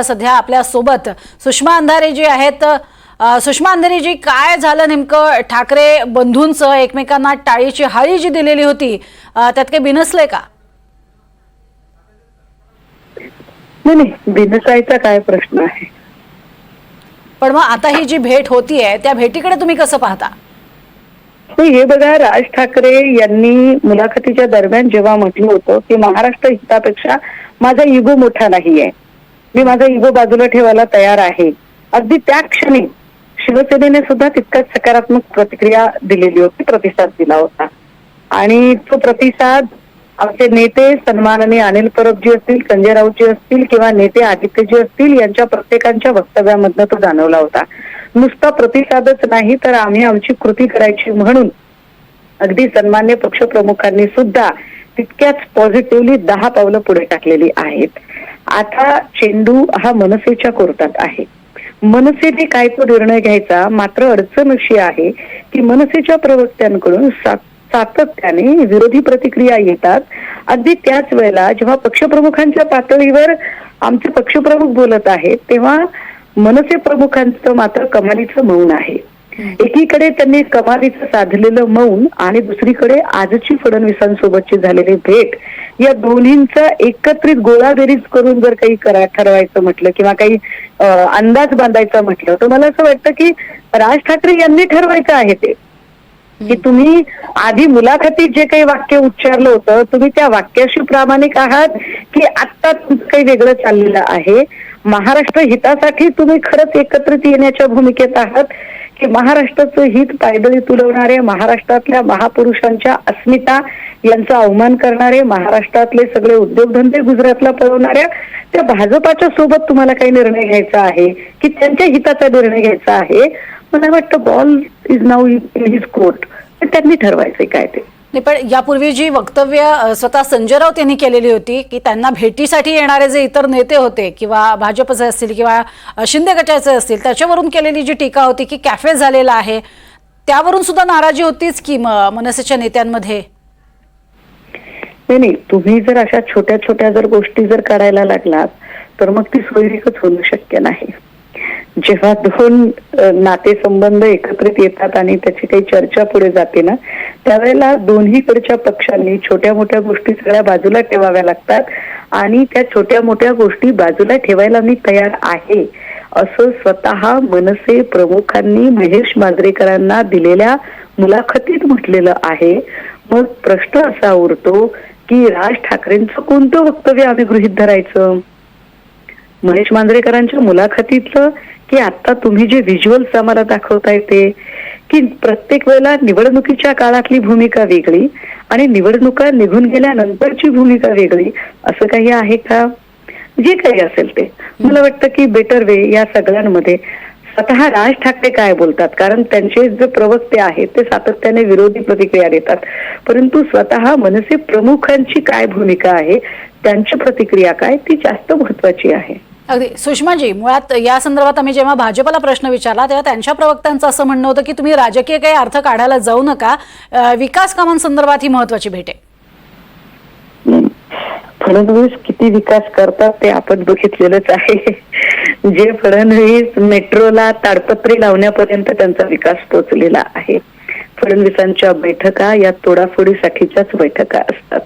सध्या आपल्या सोबत सुषमा अंधारे जी आहेत। सुषमा अंधारे जी, काय झालं नेमकं? ठाकरे बंधूंचं एकमेकांना टाळीची हाळी जी दिलेली होती त्यात काही बिनसलंय का? नाही, बिनसायचा काय प्रश्न आहे? पण मग आता ही जी भेट होतीये त्या भेटीकडे तुम्ही कसं पाहता? हे बघा, राज ठाकरे यांनी मुलाखतीच्या दरम्यान जेव्हा म्हटलं होतं की महाराष्ट्र हितापेक्षा माझा इगो मोठा नाहीये, मी माझा इगो बाजूला ठेवायला तयार आहे, अगदी त्या क्षणी शिवसेनेने सुद्धा तितकाच सकारात्मक प्रतिक्रिया दिलेली होती, प्रतिसाद दिला होता। आणि तो प्रतिसाद आमचे नेते सन्माननीय अनिल परब जी असतील, संजय राऊत जी असतील किंवा नेते आदित्यजी असतील यांच्या प्रत्येकांच्या वक्तव्यामधनं तो जाणवला होता। नुसता प्रतिसादच नाही तर आम्ही आमची कृती करायची म्हणून अगदी सन्मान्य पक्षप्रमुखांनी सुद्धा तितक्याच पॉझिटिव्हली 10 पावलं पुढे टाकलेली आहेत। आता चेंडू हा मनसेच्या कोर्टात आहे। मनसेने काय तो निर्णय घ्यायचा, मात्र अडचण अशी आहे की मनसेच्या प्रवक्त्यांकडून सातत्याने विरोधी प्रतिक्रिया येतात। अगदी त्याच वेळेला जेव्हा पक्षप्रमुखांच्या पातळीवर आमचे पक्षप्रमुख बोलत आहेत तेव्हा मनसे प्रमुखांचं मात्र कमालीचं मौन आहे। एकीकडे त्यांनी कमालीचं साधलेलं मौन आणि दुसरीकडे आजची फडणवीसांसोबतची झालेली भेट, या दोन्हींचा एकत्रित गोळाबेरीज करून जर काही ठरवायचं म्हटलं किंवा काही अंदाज बांधायचा म्हटलं तर मला असं वाटतं की राज ठाकरे यांनी ठरवायचं आहे ते की तुम्ही आधी मुलाखतीत जे काही वाक्य उच्चारलं होतं तुम्ही त्या वाक्याशी प्रामाणिक आहात की आता तुमचं काही वेगळं चाललेलं आहे। महाराष्ट्र हितासाठी तुम्ही खरंच एकत्रित येण्याच्या भूमिकेत आहात की महाराष्ट्राचं हित पायदळी तुलवणारे, महाराष्ट्रातल्या महापुरुषांच्या अस्मिता यांचा अवमान करणारे, महाराष्ट्रातले सगळे उद्योगधंदे गुजरातला पळवणाऱ्या त्या भाजपाच्या सोबत तुम्हाला काही निर्णय घ्यायचा आहे की त्यांच्या हिताचा निर्णय घ्यायचा आहे? मला वाटतं ball is now in his court, त्यांनी ठरवायचंय काय ते। नाही, पण यापूर्वी जी वक्तव्य स्वतः संजय राऊत यांनी केलेली होती की त्यांना भेटीसाठी येणारे जे इतर नेते होते किंवा भाजपचे असतील किंवा शिंदे गटाचे असतील त्याच्यावरून केलेली जी टीका होती की कॅफे झालेला आहे, त्यावरून सुद्धा नाराजी होतीच की मनसेच्या नेत्यांमध्ये? नाही, तुम्ही जर अशा छोट्या छोट्या जर गोष्टी जर करायला लागलात तर मग ती सोयरीकच होणं शक्य नाही। जेव्हा दोन नातेसंबंध एकत्रित येतात आणि त्याची काही चर्चा पुढे जाते ना, त्यावेळेला दोन्हीकडच्या पक्षांनी छोट्या मोठ्या गोष्टी सगळ्या बाजूला ठेवाव्या लागतात आणि त्या छोट्या मोठ्या गोष्टी बाजूला ठेवायला मी तयार आहे असं स्वतः मनसे प्रमुखांनी महेश मांजरेकरांना दिलेल्या मुलाखतीत म्हटलेलं आहे। मग प्रश्न असा उरतो की राज ठाकरेंचं कोणतं वक्तव्य आम्ही गृहीत धरायचं? महेश मांजरेकरांच्या मुलाखतीतलं की आता तुम्ही जे व्हिज्युअल्स आम्हाला दाखवताय ते, की प्रत्येक वेळेला निवडणुकीच्या काळातली भूमिका वेगळी आणि निवडणुका निघून गेल्यानंतरची भूमिका वेगळी, असं काही आहे का? जे काही असेल ते मला वाटतं की बेटर वे या सगळ्यांमध्ये स्वतः राज ठाकरे काय बोलतात, कारण त्यांचे जे प्रवक्ते आहेत ते सातत्याने विरोधी प्रतिक्रिया देतात, परंतु स्वतः मनसे प्रमुखांची काय भूमिका आहे, त्यांची प्रतिक्रिया काय, ती जास्त महत्वाची आहे। अगदी सुषमाजी, मुळात या संदर्भात आम्ही जेव्हा भाजपला प्रश्न विचारला तेव्हा त्यांच्या प्रवक्त्यांचं असं म्हणणं होतं की तुम्ही राजकीय काही अर्थ काढायला जाऊ नका, विकास कामांसंदर्भात ही महत्वाची भेट आहे। फडणवीस किती विकास करतात ते आपण बघितलेलंच आहे। जे फडणवीस मेट्रोला ताडपत्री लावण्यापर्यंत त्यांचा विकास पोहोचलेला आहे। फडणवीसांच्या बैठका या तोडाफोडीसाठीच्याच बैठका असतात।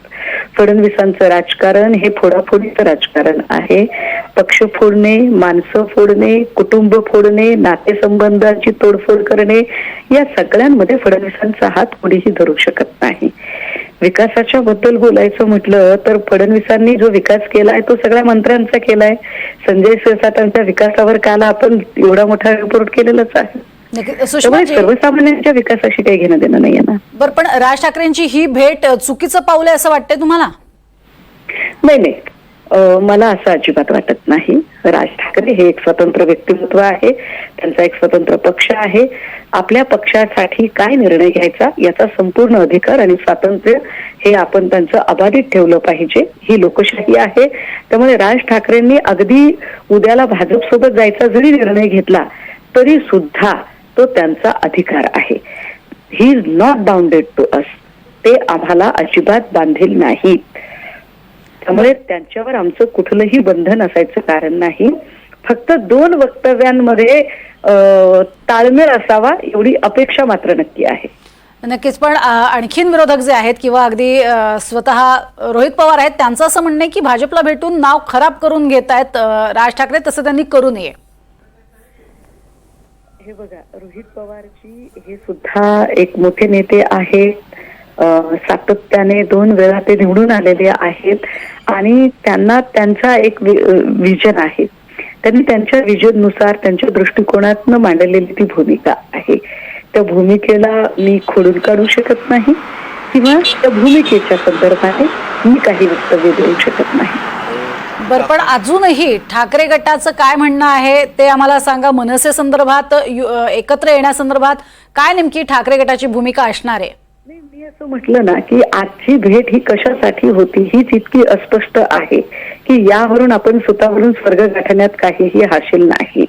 फडणवीसांचं राजकारण हे फोडाफोडीचं राजकारण आहे। पक्ष फोडणे, माणसं फोडणे, कुटुंब फोडणे, नातेसंबंधांची तोडफोड करणे, या सगळ्यांमध्ये फडणवीसांचा हात कोणीही धरू शकत नाही। विकासाच्या बद्दल बोलायचं म्हटलं तर फडणवीसांनी जो विकास केलाय तो सगळ्या मंत्र्यांचा केलाय। संजय शिरसाटांच्या विकासावर काल आपण एवढा मोठा रिपोर्ट केलेलाच आहे। सर्वसामान्यांच्या विकासाशी काही घेणं देणं नाहीये ना। बरं, पण राज ठाकरेंची ही भेट चुकीचं पाऊल आहे असं वाटतंय तुम्हाला? नाही, मला असं अजिबात वाटत नाही। राज ठाकरे हे एक स्वतंत्र व्यक्तिमत्व आहे, त्यांचा एक स्वतंत्र पक्ष आहे। आपल्या पक्षासाठी काय निर्णय घ्यायचा याचा संपूर्ण अधिकार आणि स्वातंत्र्य हे आपण त्यांचं अबाधित ठेवलं पाहिजे, ही लोकशाही आहे। त्यामुळे राज ठाकरेंनी अगदी उद्याला भाजप सोबत जायचा जरी निर्णय घेतला तरी सुद्धा तो त्यांचा अधिकार आहे। He is not bounded to us, ते आम्हाला अजिबात बांधील नाहीत। त्यामुळे त्यांच्यावर आमचं कुठलंही बंधन असायचं कारण नाही। फक्त 2 वक्तव्यांमध्ये ताळमेळ असावा एवढी अपेक्षा मात्र नक्की आहे. नक्कीच. पण आणखीन विरोधक जे आहेत किंवा अगदी स्वतः रोहित पवार आहेत त्यांचं असं म्हणणं आहे की भाजपला भेटून नाव खराब करून घेत आहेत राज ठाकरे, तसं त्यांनी करू नये. हे बघा, रोहित पवारजी हे सुद्धा एक मोठे नेते आहेत. सातत्याने 2 वेळा ते निवडून आलेले आहेत आणि त्यांना त्यांचा एक विजन आहे. त्यांनी त्यांच्या विजननुसार त्यांच्या दृष्टिकोनातून मांडलेली ती भूमिका आहे. त्या भूमिकेला मी खोडून काढू शकत नाही किंवा त्या भूमिकेच्या संदर्भाने मी काही वक्तव्य देऊ शकत नाही. बरं, पण अजूनही ठाकरे गटाचं काय म्हणणं आहे ते आम्हाला सांगा. मनसे संदर्भात एकत्र येण्यासंदर्भात काय नेमकी ठाकरे गटाची भूमिका असणार आहे? मी असं म्हटलं ना की आजची भेट ही कशासाठी होती हीच इतकी अस्पष्ट आहे की यावरून आपण स्वतःवरून स्वर्ग गाठण्यात काहीही हासिल नाही.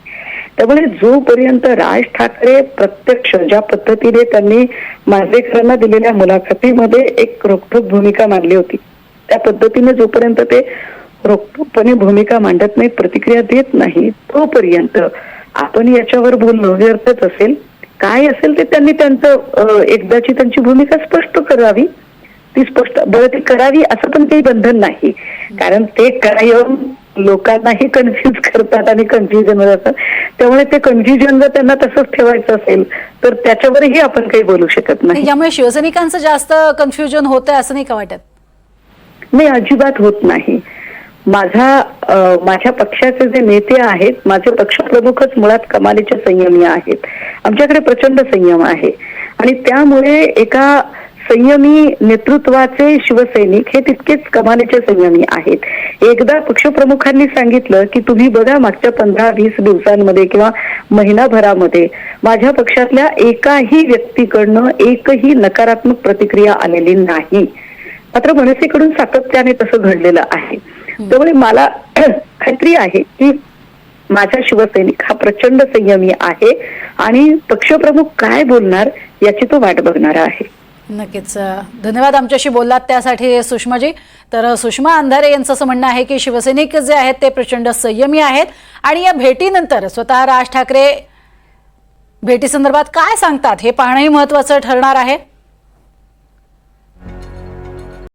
त्यामुळे जोपर्यंत राज ठाकरे प्रत्यक्ष ज्या पद्धतीने त्यांनी मांजरेकरांना दिलेल्या मुलाखतीमध्ये एक रोखठोक भूमिका मांडली होती, त्या पद्धतीने जोपर्यंत ते रोखठोकपणे भूमिका मांडत नाहीत, प्रतिक्रिया देत नाही, तोपर्यंत आपण याच्यावर बोलणं व्यर्थच असेल. काय असेल ते त्यांनी त्यांचं एकदाची त्यांची भूमिका स्पष्ट करावी. ती स्पष्ट ती करावी असं पण काही बंधन नाही, कारण ते कायम लोकांनाही कन्फ्युज करतात आणि कन्फ्युजन जातात. त्यामुळे ते कन्फ्युजन जर त्यांना तसंच ठेवायचं असेल तर त्याच्यावरही आपण काही बोलू शकत नाही. यामुळे शिवसैनिकांचं जास्त कन्फ्युजन होतंय असं नाही का वाटत? नाही, अजिबात होत नाही. माझ्या पक्षाचे जे नेते आहेत, माझे पक्षप्रमुखच मुळात कमालीचे संयमी आहेत. आमच्याकडे प्रचंड संयम आहे आणि त्यामुळे एका संयमी नेतृत्वाचे शिवसैनिक हे तितकेच कमालीचे संयमी आहेत. एकदा पक्षप्रमुखांनी सांगितलं की तुम्ही बघा मागच्या 15-20 दिवसांमध्ये किंवा महिनाभरामध्ये माझ्या पक्षातल्या एकाही व्यक्तीकडनं एकही नकारात्मक प्रतिक्रिया आलेली नाही. मात्र मनसेकडून सातत्याने तसं घडलेलं आहे. त्यामुळे मला खात्री आहे की माझा शिवसैनिक हा प्रचंड संयमी आहे आणि पक्षप्रमुख काय बोलणार याची तो वाट बघणारा आहे. नक्कीच. धन्यवाद आमच्याशी बोललात त्यासाठी सुषमाजी. तर सुषमा अंधारे यांचं असं म्हणणं आहे की शिवसैनिक जे आहेत ते प्रचंड संयमी आहेत आणि या भेटीनंतर स्वतः राज ठाकरे भेटीसंदर्भात काय सांगतात हे पाहणंही महत्त्वाचं ठरणार आहे.